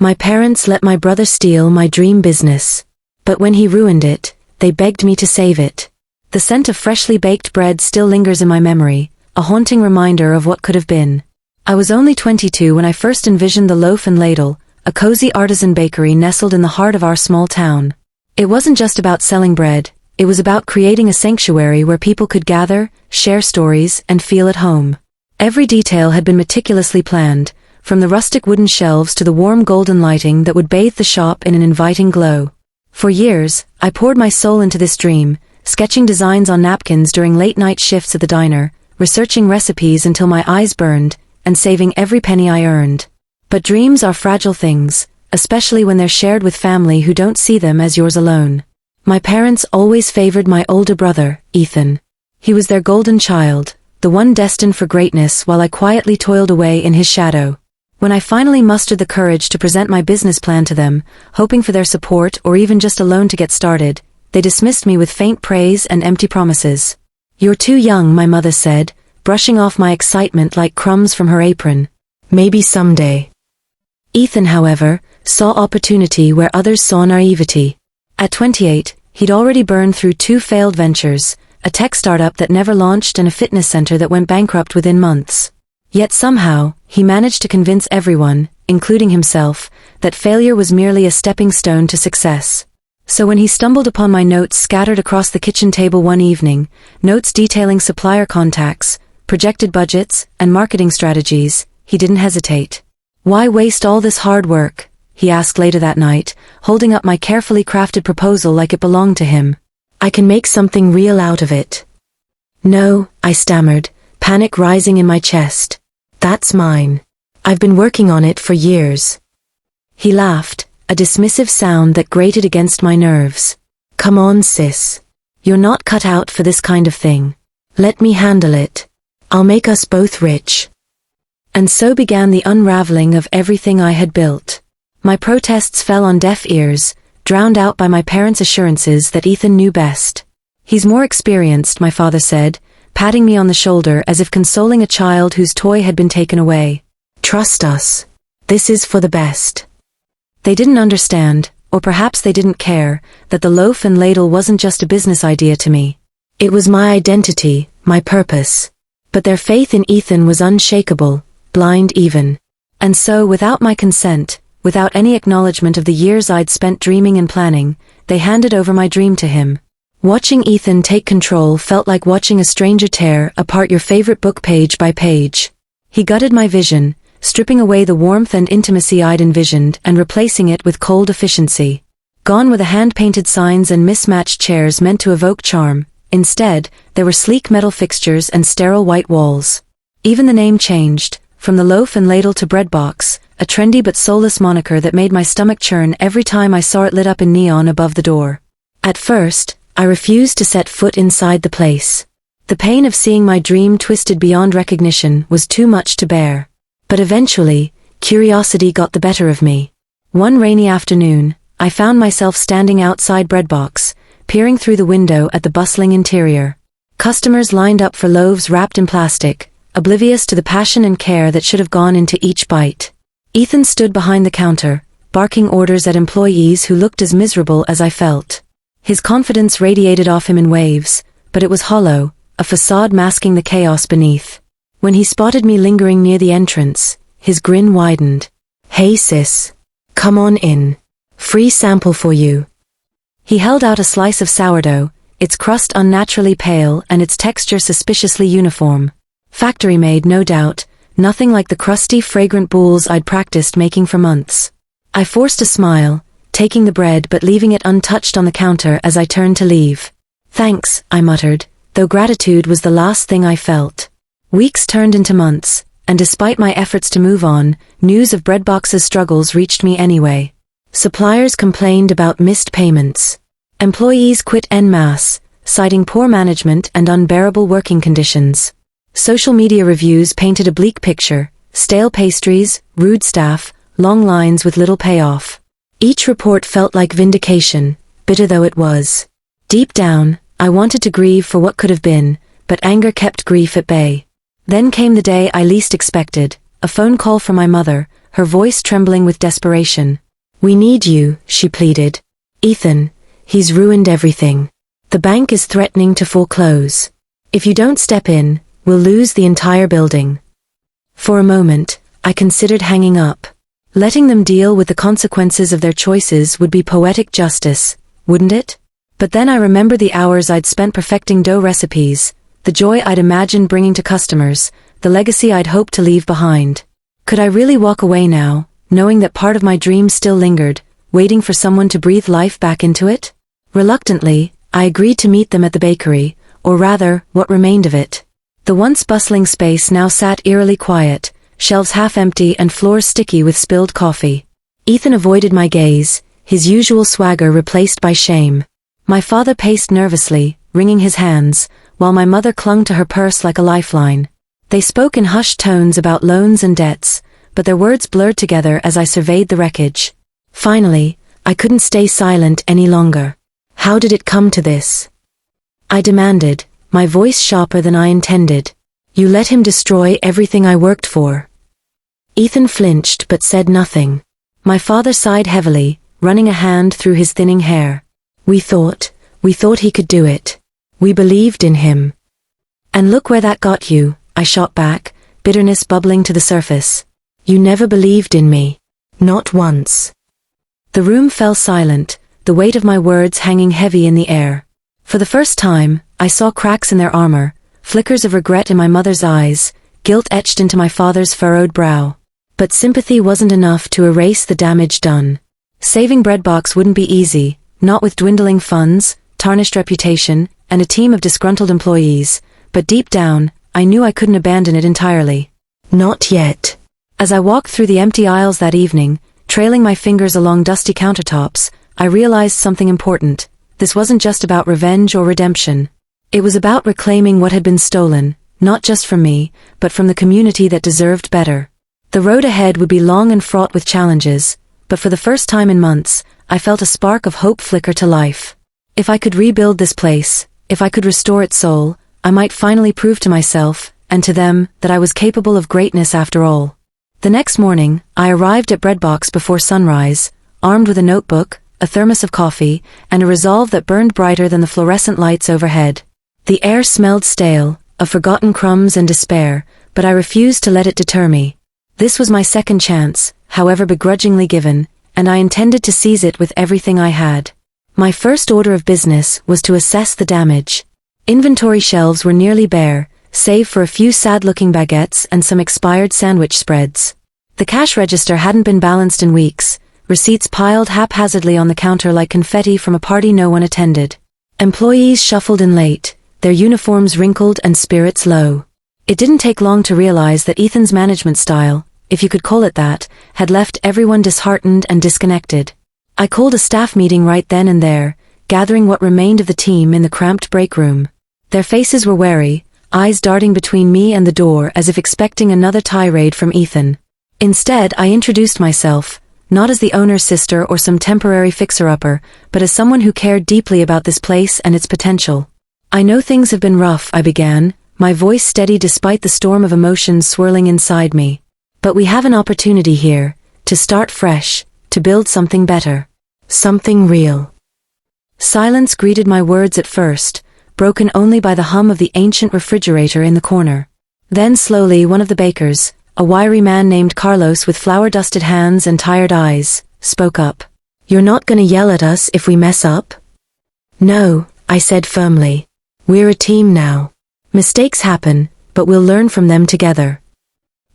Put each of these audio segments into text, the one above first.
My parents let my brother steal my dream business. But when he ruined it, they begged me to save it. The scent of freshly baked bread still lingers in my memory, a haunting reminder of what could have been. I was only 22 when I first envisioned the Loaf and Ladle, a cozy artisan bakery nestled in the heart of our small town. It wasn't just about selling bread, it was about creating a sanctuary where people could gather, share stories, and feel at home. Every detail had been meticulously planned, from the rustic wooden shelves to the warm golden lighting that would bathe the shop in an inviting glow. For years, I poured my soul into this dream, sketching designs on napkins during late-night shifts at the diner, researching recipes until my eyes burned, and saving every penny I earned. But dreams are fragile things, especially when they're shared with family who don't see them as yours alone. My parents always favored my older brother, Ethan. He was their golden child, the one destined for greatness, while I quietly toiled away in his shadow. When I finally mustered the courage to present my business plan to them, hoping for their support or even just a loan to get started, they dismissed me with faint praise and empty promises. "You're too young," my mother said, brushing off my excitement like crumbs from her apron. "Maybe someday." Ethan, however, saw opportunity where others saw naivety. At 28, he'd already burned through 2 failed ventures, a tech startup that never launched and a fitness center that went bankrupt within months. Yet somehow, he managed to convince everyone, including himself, that failure was merely a stepping stone to success. So when he stumbled upon my notes scattered across the kitchen table one evening, notes detailing supplier contacts, projected budgets, and marketing strategies, he didn't hesitate. "Why waste all this hard work?" he asked later that night, holding up my carefully crafted proposal like it belonged to him. "I can make something real out of it." "No," I stammered, panic rising in my chest. "That's mine. I've been working on it for years." He laughed, a dismissive sound that grated against my nerves. "Come on, sis. You're not cut out for this kind of thing. Let me handle it. I'll make us both rich." And so began the unraveling of everything I had built. My protests fell on deaf ears, drowned out by my parents' assurances that Ethan knew best. "He's more experienced," my father said, patting me on the shoulder as if consoling a child whose toy had been taken away. "Trust us. This is for the best." They didn't understand, or perhaps they didn't care, that the Loaf and Ladle wasn't just a business idea to me. It was my identity, my purpose. But their faith in Ethan was unshakable, blind even. And so, without my consent, without any acknowledgement of the years I'd spent dreaming and planning, they handed over my dream to him. Watching Ethan take control felt like watching a stranger tear apart your favorite book page by page. He gutted my vision, stripping away the warmth and intimacy I'd envisioned and replacing it with cold efficiency. Gone were the hand-painted signs and mismatched chairs meant to evoke charm. Instead, there were sleek metal fixtures and sterile white walls. Even the name changed, from the Loaf and Ladle to Breadbox, a trendy but soulless moniker that made my stomach churn every time I saw it lit up in neon above the door. At first, I refused to set foot inside the place. The pain of seeing my dream twisted beyond recognition was too much to bear. But eventually, curiosity got the better of me. One rainy afternoon, I found myself standing outside Breadbox, peering through the window at the bustling interior. Customers lined up for loaves wrapped in plastic, oblivious to the passion and care that should have gone into each bite. Ethan stood behind the counter, barking orders at employees who looked as miserable as I felt. His confidence radiated off him in waves, but it was hollow, a facade masking the chaos beneath. When he spotted me lingering near the entrance, his grin widened. "Hey sis. Come on in. Free sample for you." He held out a slice of sourdough, its crust unnaturally pale and its texture suspiciously uniform. Factory-made, no doubt, nothing like the crusty, fragrant boules I'd practiced making for months. I forced a smile, taking the bread but leaving it untouched on the counter as I turned to leave. "Thanks," I muttered, though gratitude was the last thing I felt. Weeks turned into months, and despite my efforts to move on, news of Breadbox's struggles reached me anyway. Suppliers complained about missed payments. Employees quit en masse, citing poor management and unbearable working conditions. Social media reviews painted a bleak picture: stale pastries, rude staff, long lines with little payoff. Each report felt like vindication, bitter though it was. Deep down, I wanted to grieve for what could have been, but anger kept grief at bay. Then came the day I least expected, a phone call from my mother, her voice trembling with desperation. "We need you," she pleaded. "Ethan, he's ruined everything. The bank is threatening to foreclose. If you don't step in, we'll lose the entire building." For a moment, I considered hanging up. Letting them deal with the consequences of their choices would be poetic justice, wouldn't it? But then I remembered the hours I'd spent perfecting dough recipes, the joy I'd imagined bringing to customers, the legacy I'd hoped to leave behind. Could I really walk away now, knowing that part of my dream still lingered, waiting for someone to breathe life back into it? Reluctantly, I agreed to meet them at the bakery, or rather, what remained of it. The once bustling space now sat eerily quiet, shelves half empty and floors sticky with spilled coffee. Ethan avoided my gaze, his usual swagger replaced by shame. My father paced nervously, wringing his hands, while my mother clung to her purse like a lifeline. They spoke in hushed tones about loans and debts, but their words blurred together as I surveyed the wreckage. Finally, I couldn't stay silent any longer. "How did it come to this?" I demanded, my voice sharper than I intended. "You let him destroy everything I worked for." Ethan flinched but said nothing. My father sighed heavily, running a hand through his thinning hair. We thought he could do it. We believed in him." "And look where that got you," I shot back, bitterness bubbling to the surface. "You never believed in me. Not once." The room fell silent, the weight of my words hanging heavy in the air. For the first time, I saw cracks in their armor, flickers of regret in my mother's eyes, guilt etched into my father's furrowed brow. But sympathy wasn't enough to erase the damage done. Saving Breadbox wouldn't be easy, not with dwindling funds, tarnished reputation, and a team of disgruntled employees, but deep down, I knew I couldn't abandon it entirely. Not yet. As I walked through the empty aisles that evening, trailing my fingers along dusty countertops, I realized something important. This wasn't just about revenge or redemption. It was about reclaiming what had been stolen, not just from me, but from the community that deserved better. The road ahead would be long and fraught with challenges, but for the first time in months, I felt a spark of hope flicker to life. If I could rebuild this place, if I could restore its soul, I might finally prove to myself, and to them, that I was capable of greatness after all. The next morning, I arrived at Breadbox before sunrise, armed with a notebook, a thermos of coffee, and a resolve that burned brighter than the fluorescent lights overhead. The air smelled stale, of forgotten crumbs and despair, but I refused to let it deter me. This was my second chance, however begrudgingly given, and I intended to seize it with everything I had. My first order of business was to assess the damage. Inventory shelves were nearly bare, save for a few sad-looking baguettes and some expired sandwich spreads. The cash register hadn't been balanced in weeks, receipts piled haphazardly on the counter like confetti from a party no one attended. Employees shuffled in late, their uniforms wrinkled and spirits low. It didn't take long to realize that Ethan's management style, if you could call it that, had left everyone disheartened and disconnected. I called a staff meeting right then and there, gathering what remained of the team in the cramped break room. Their faces were wary, eyes darting between me and the door as if expecting another tirade from Ethan. Instead, I introduced myself, not as the owner's sister or some temporary fixer-upper, but as someone who cared deeply about this place and its potential. "I know things have been rough," I began, my voice steady despite the storm of emotions swirling inside me. "But we have an opportunity here, to start fresh, to build something better. Something real." Silence greeted my words at first, broken only by the hum of the ancient refrigerator in the corner. Then slowly one of the bakers, a wiry man named Carlos with flour-dusted hands and tired eyes, spoke up. "You're not gonna yell at us if we mess up?" "No," I said firmly. "We're a team now. Mistakes happen, but we'll learn from them together."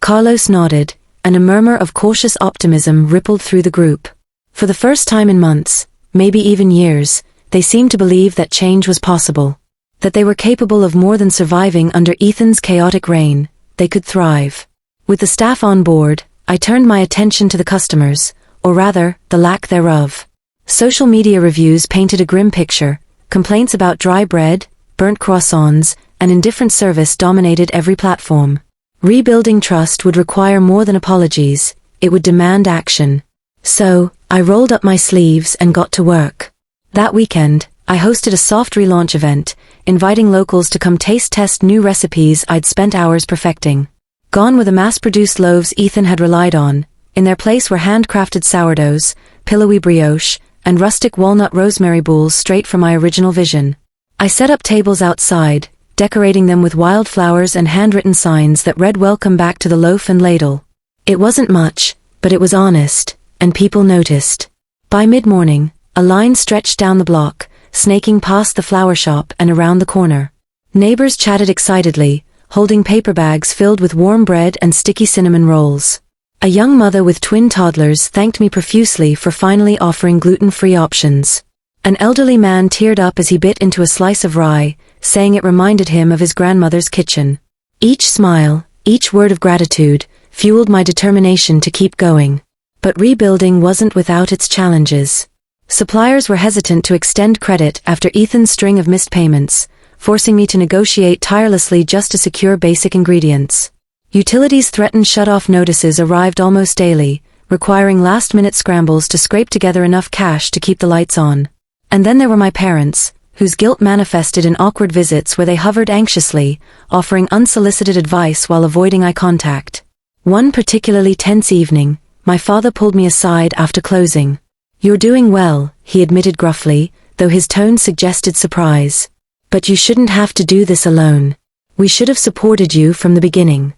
Carlos nodded, and a murmur of cautious optimism rippled through the group. For the first time in months, maybe even years, they seemed to believe that change was possible. That they were capable of more than surviving under Ethan's chaotic reign, they could thrive. With the staff on board, I turned my attention to the customers, or rather, the lack thereof. Social media reviews painted a grim picture, complaints about dry bread, burnt croissants, and indifferent service dominated every platform. Rebuilding trust would require more than apologies, it would demand action. So, I rolled up my sleeves and got to work. That weekend, I hosted a soft relaunch event, inviting locals to come taste-test new recipes I'd spent hours perfecting. Gone were the mass-produced loaves Ethan had relied on, In their place were handcrafted sourdoughs, pillowy brioche, and rustic walnut rosemary boules straight from my original vision. I set up tables outside, decorating them with wildflowers and handwritten signs that read "Welcome back to the loaf and ladle." It wasn't much, but it was honest, and people noticed. By mid-morning, a line stretched down the block, snaking past the flower shop and around the corner. Neighbors chatted excitedly, holding paper bags filled with warm bread and sticky cinnamon rolls. A young mother with twin toddlers thanked me profusely for finally offering gluten-free options. An elderly man teared up as he bit into a slice of rye, saying it reminded him of his grandmother's kitchen. Each smile, each word of gratitude, fueled my determination to keep going. But rebuilding wasn't without its challenges. Suppliers were hesitant to extend credit after Ethan's string of missed payments, forcing me to negotiate tirelessly just to secure basic ingredients. Utilities threatened shut-off notices arrived almost daily, requiring last-minute scrambles to scrape together enough cash to keep the lights on. And then there were my parents, whose guilt manifested in awkward visits where they hovered anxiously, offering unsolicited advice while avoiding eye contact. One particularly tense evening, my father pulled me aside after closing. "You're doing well," he admitted gruffly, though his tone suggested surprise. "But you shouldn't have to do this alone. We should have supported you from the beginning."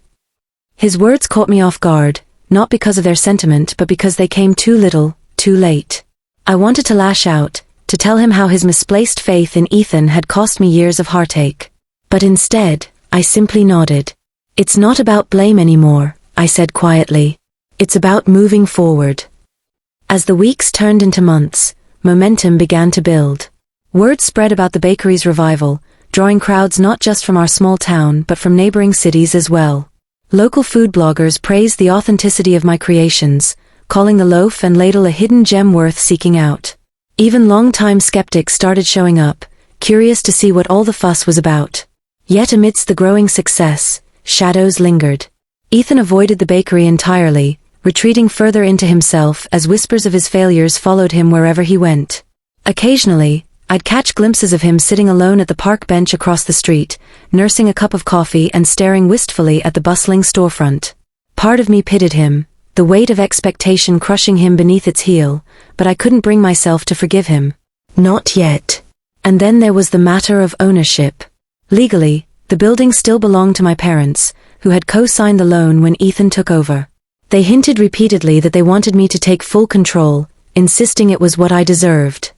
His words caught me off guard, not because of their sentiment but because they came too little, too late. I wanted to lash out, to tell him how his misplaced faith in Ethan had cost me years of heartache. But instead, I simply nodded. "It's not about blame anymore," I said quietly. "It's about moving forward." As the weeks turned into months, momentum began to build. Word spread about the bakery's revival, drawing crowds not just from our small town but from neighboring cities as well. Local food bloggers praised the authenticity of my creations, calling the loaf and ladle a hidden gem worth seeking out. Even long-time skeptics started showing up, curious to see what all the fuss was about. Yet amidst the growing success, shadows lingered. Ethan avoided the bakery entirely, retreating further into himself as whispers of his failures followed him wherever he went. Occasionally, I'd catch glimpses of him sitting alone at the park bench across the street, nursing a cup of coffee and staring wistfully at the bustling storefront. Part of me pitied him, the weight of expectation crushing him beneath its heel, but I couldn't bring myself to forgive him. Not yet. And then there was the matter of ownership. Legally, the building still belonged to my parents, who had co-signed the loan when Ethan took over. They hinted repeatedly that they wanted me to take full control, insisting it was what I deserved.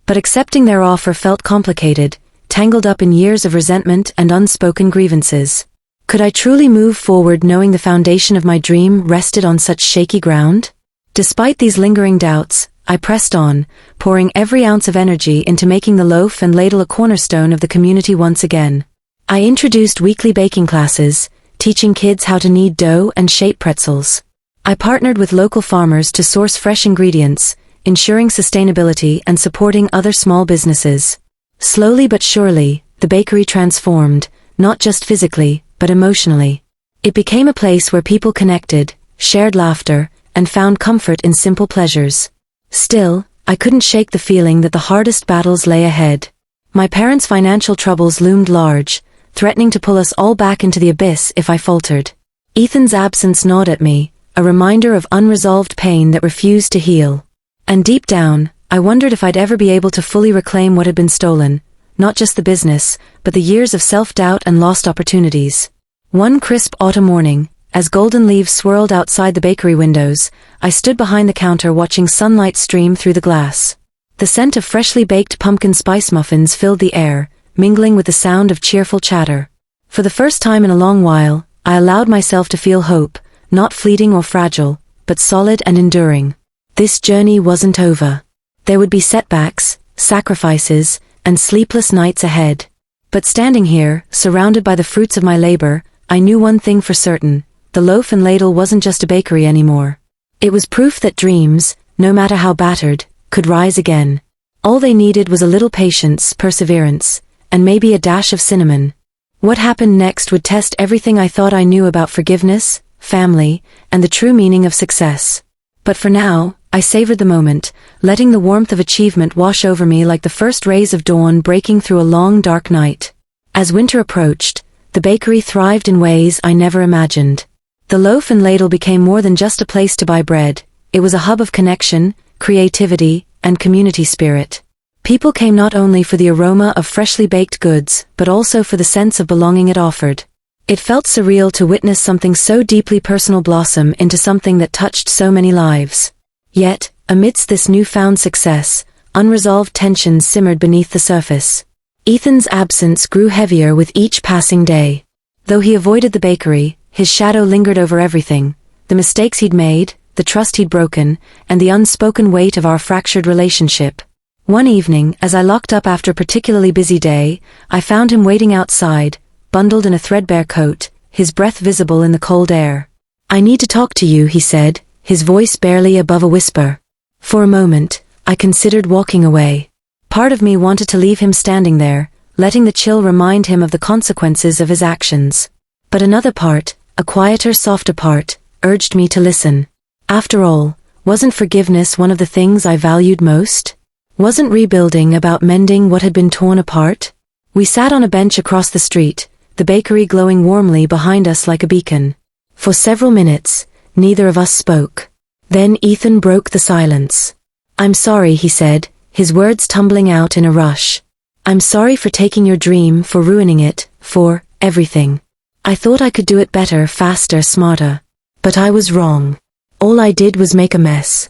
But accepting their offer felt complicated, tangled up in years of resentment and unspoken grievances. Could I truly move forward knowing the foundation of my dream rested on such shaky ground? Despite these lingering doubts, I pressed on, pouring every ounce of energy into making the loaf and ladle a cornerstone of the community once again. I introduced weekly baking classes, teaching kids how to knead dough and shape pretzels. I partnered with local farmers to source fresh ingredients, ensuring sustainability and supporting other small businesses. Slowly but surely, the bakery transformed, not just physically, but emotionally. It became a place where people connected, shared laughter, and found comfort in simple pleasures. Still, I couldn't shake the feeling that the hardest battles lay ahead. My parents' financial troubles loomed large, threatening to pull us all back into the abyss if I faltered. Ethan's absence gnawed at me, a reminder of unresolved pain that refused to heal. And deep down, I wondered if I'd ever be able to fully reclaim what had been stolen, not just the business, but the years of self-doubt and lost opportunities. One crisp autumn morning, as golden leaves swirled outside the bakery windows, I stood behind the counter watching sunlight stream through the glass. The scent of freshly baked pumpkin spice muffins filled the air, mingling with the sound of cheerful chatter. For the first time in a long while, I allowed myself to feel hope, not fleeting or fragile, but solid and enduring. This journey wasn't over. There would be setbacks, sacrifices, and sleepless nights ahead. But standing here, surrounded by the fruits of my labor, I knew one thing for certain: the loaf and ladle wasn't just a bakery anymore. It was proof that dreams, no matter how battered, could rise again. All they needed was a little patience, perseverance, and maybe a dash of cinnamon. What happened next would test everything I thought I knew about forgiveness, family, and the true meaning of success. But for now, I savored the moment, letting the warmth of achievement wash over me like the first rays of dawn breaking through a long dark night. As winter approached, the bakery thrived in ways I never imagined. The loaf and ladle became more than just a place to buy bread. It was a hub of connection, creativity, and community spirit. People came not only for the aroma of freshly baked goods, but also for the sense of belonging it offered. It felt surreal to witness something so deeply personal blossom into something that touched so many lives. Yet, amidst this newfound success, unresolved tensions simmered beneath the surface. Ethan's absence grew heavier with each passing day. Though he avoided the bakery, his shadow lingered over everything: the mistakes he'd made, the trust he'd broken, and the unspoken weight of our fractured relationship. One evening, as I locked up after a particularly busy day, I found him waiting outside, bundled in a threadbare coat, his breath visible in the cold air. "I need to talk to you," he said, his voice barely above a whisper. For a moment, I considered walking away. Part of me wanted to leave him standing there, letting the chill remind him of the consequences of his actions. But another part, a quieter, softer part, urged me to listen. After all, wasn't forgiveness one of the things I valued most? Wasn't rebuilding about mending what had been torn apart? We sat on a bench across the street, the bakery glowing warmly behind us like a beacon. For several minutes, neither of us spoke. Then Ethan broke the silence. "I'm sorry," he said, his words tumbling out in a rush. "I'm sorry for taking your dream, for ruining it, for everything. I thought I could do it better, faster, smarter. But I was wrong. All I did was make a mess."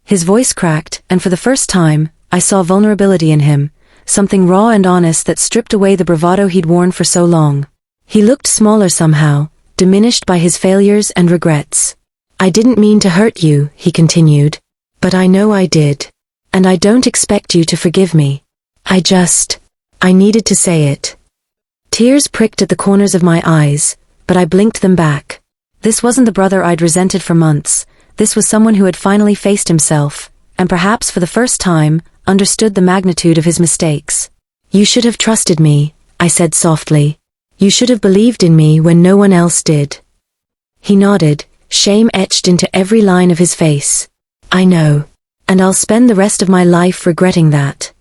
His voice cracked, and for the first time, I saw vulnerability in him, something raw and honest that stripped away the bravado he'd worn for so long. He looked smaller somehow, diminished by his failures and regrets. "I didn't mean to hurt you," he continued. "But I know I did. And I don't expect you to forgive me. I needed to say it." Tears pricked at the corners of my eyes, but I blinked them back. This wasn't the brother I'd resented for months. This was someone who had finally faced himself, and perhaps for the first time, understood the magnitude of his mistakes. "You should have trusted me," I said softly. "You should have believed in me when no one else did." He nodded, shame etched into every line of his face. "I know. And I'll spend the rest of my life regretting that."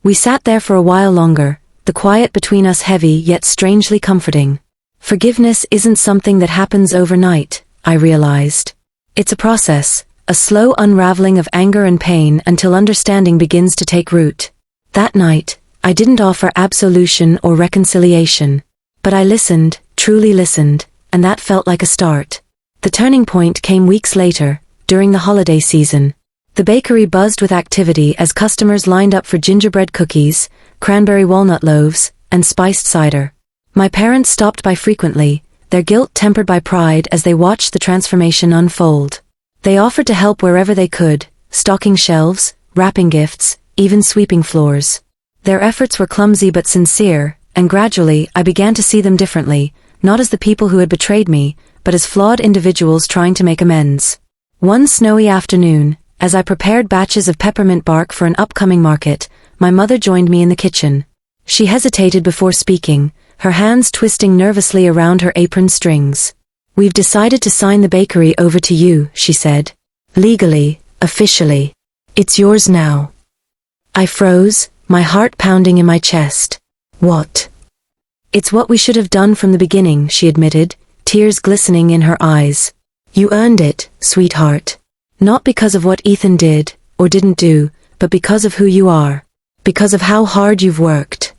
We sat there for a while longer, the quiet between us heavy yet strangely comforting. Forgiveness isn't something that happens overnight, I realized. It's a process, a slow unraveling of anger and pain until understanding begins to take root. That night, I didn't offer absolution or reconciliation. But I listened, truly listened, and that felt like a start. The turning point came weeks later, during the holiday season. The bakery buzzed with activity as customers lined up for gingerbread cookies, cranberry walnut loaves, and spiced cider. My parents stopped by frequently, their guilt tempered by pride as they watched the transformation unfold. They offered to help wherever they could, stocking shelves, wrapping gifts, even sweeping floors. Their efforts were clumsy but sincere, and gradually I began to see them differently, not as the people who had betrayed me, but as flawed individuals trying to make amends. One snowy afternoon, as I prepared batches of peppermint bark for an upcoming market, my mother joined me in the kitchen. She hesitated before speaking, her hands twisting nervously around her apron strings. "We've decided to sign the bakery over to you," she said. "Legally, officially. It's yours now." I froze, my heart pounding in my chest. "What?" "It's what we should have done from the beginning," she admitted, tears glistening in her eyes. "You earned it, sweetheart. Not because of what Ethan did, or didn't do, but because of who you are. Because of how hard you've worked."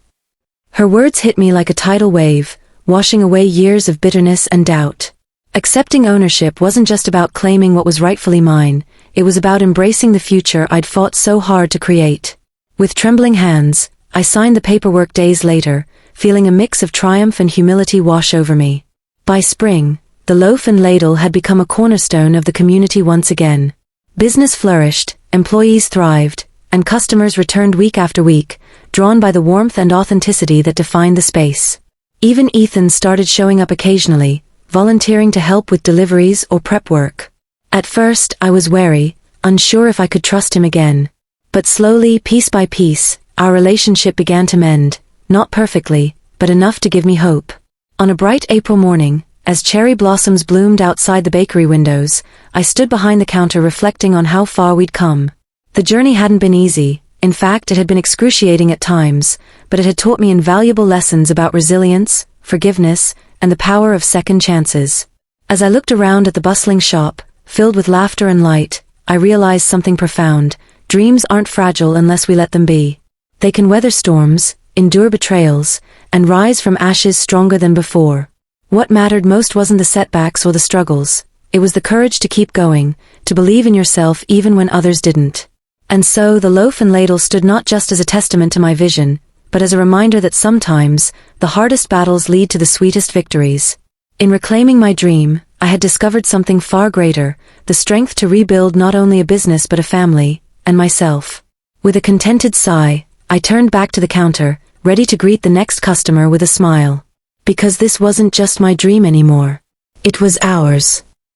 Her words hit me like a tidal wave, washing away years of bitterness and doubt. Accepting ownership wasn't just about claiming what was rightfully mine, it was about embracing the future I'd fought so hard to create. With trembling hands, I signed the paperwork days later, feeling a mix of triumph and humility wash over me. By spring, the loaf and ladle had become a cornerstone of the community once again. Business flourished, employees thrived, and customers returned week after week, drawn by the warmth and authenticity that defined the space. Even Ethan started showing up occasionally, volunteering to help with deliveries or prep work. At first, I was wary, unsure if I could trust him again. But slowly, piece by piece, our relationship began to mend, not perfectly, but enough to give me hope. On a bright April morning, as cherry blossoms bloomed outside the bakery windows, I stood behind the counter reflecting on how far we'd come. The journey hadn't been easy. In fact, it had been excruciating at times, but it had taught me invaluable lessons about resilience, forgiveness, and the power of second chances. As I looked around at the bustling shop, filled with laughter and light, I realized something profound. Dreams aren't fragile unless we let them be. They can weather storms, endure betrayals, and rise from ashes stronger than before. What mattered most wasn't the setbacks or the struggles. It was the courage to keep going, to believe in yourself even when others didn't. And so the loaf and ladle stood not just as a testament to my vision, but as a reminder that sometimes, the hardest battles lead to the sweetest victories. In reclaiming my dream, I had discovered something far greater, the strength to rebuild not only a business but a family, and myself. With a contented sigh, I turned back to the counter, ready to greet the next customer with a smile. Because this wasn't just my dream anymore. It was ours.